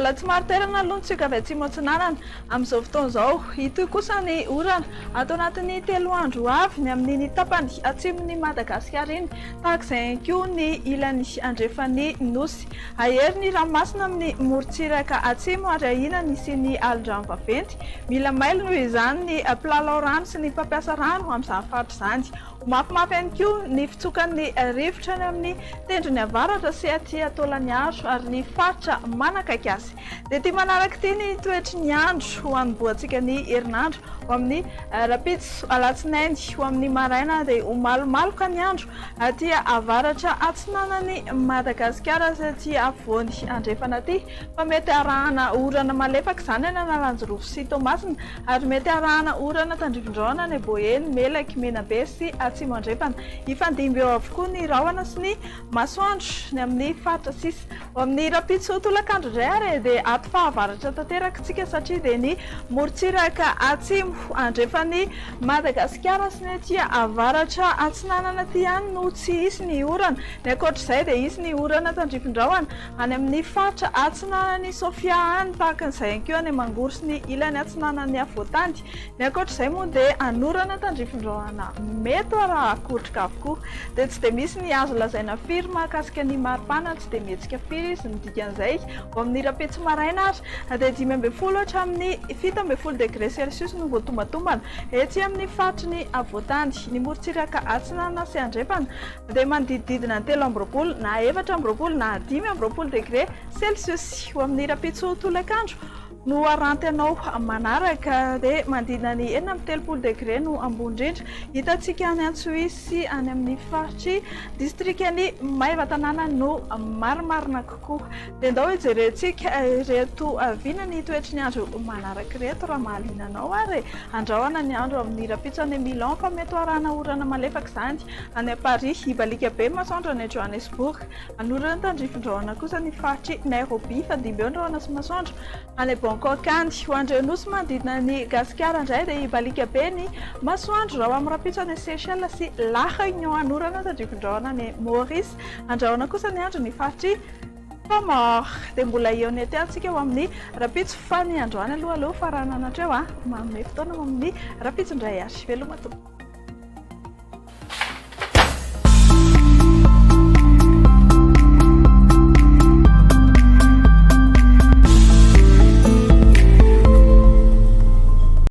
mbola tsy maro toerana aloha tsika avy atsimo atsinanana amin'izao fotoana izao. Ito kosa ny orana atao anatin'ny 3 andro avy ny amin'ny tapany atsimon'ny Madagascar iny, tahak'izay koa ny ilany andrefan'ny nosy. Ahery ny ranomasina amin'ny morotsiraka atsimo ary ahinany sy ny alondrano vaventy. Mila mailo noho izany ny mpilalao rano sy ny mpampiasa rano amin'izany faritra izany. Mafimafy ihany koa ny fitsokan'ny rivotra ny amin'ny tendrony avaratra sy aty Taolagnaro ary ny faritra manakaiky azy. Dia ity manaraka ity ny toetry ny andro ho anomboantsika ny herinandro ho amin'ny rapitso alatsinainy ho amin'ny maraina dia ho malomaloka ny andro aty avaratra atsinanan'ny Madagasikara sy aty afovoany andrefana aty, fa mety arahana orana malefaka izany any Analanjorovo sy Toamasina ary mety arahana orana tandrifin-drahona ny Boeny, Melaky, Menabe sy atsimo andrefana. Hifandimby eo avokoa ny rahona sy ny masoandro ny amin'ny faritra sisa. Ho amin'ny rapitso tolakandro indray ary dia ato fahavaratra tanteraka tsika satria dia ny morotsiraka atsimo andrefan'ny Madagasikara sy ny aty avaratra atsinanana aty ihany no tsy hisy ny orana. Ny ankoatr'izay dia hisy ny orana tandrifin-drahona any amin'ny faritra atsinanan'ny Sofia any, tahakan'izay ihany koa ny Mangoro sy ny ilany atsinanan'ny Avoatandy. Ny ankoatr'izay moa dia anorana tandrifin-drahona mety raha akotrika avokoa. Dia tsy dia misy ny azo lazaina firy mahakasika ny maripana, tsy dia mihetsika firy izy ny dikan'izay. Ho amin'ny rapitso maraina ary dia 5 hatramin'ny 17 degré celsius no voatomatombana etsy amin'ny faritry ny Avoatandy. Ny morotsiraka atsinanana sy andrefana dia manodidididina 13 na 14 na 15 degré celsius. Ho amin'ny rapitso tolakandro no aranty anao manaraka dia manodidina ny 13 degré no ambony indrindra. Hitantsika any Antsohiso sy any amin'ny faritry distrikany Maivatanana no marimarina kokoa. Dia ndao hijerentsika reto avina ny toetry ny andro manaraka reto raha mahaliana anao ary andrahoana ny andro amin'ny rapitso any Milan fa mety arahana orana malefaka izany. Any Paris hibalika be masoandro any Johannesburg, anorana tandrifin-drahona kosa ny faritry Nairobi fa dimby eo andrahoana sy masoandro. Any Bangkok any ho andreo nosy manodidina ny Gasikara indray dia hibalika be ny masoandro raha amin'ny rapitso any Seychelles sy La Réunion, anorana tandrifin-drahona ny Maurice, andrahoana kosa ny andro ny faritry Comores. Dia mbola eo ny aty ho amin'ny rapitso fa ny androany aloha faranana hatreo manome fotoana amin'ny rapitso indray ary veloma tompoko.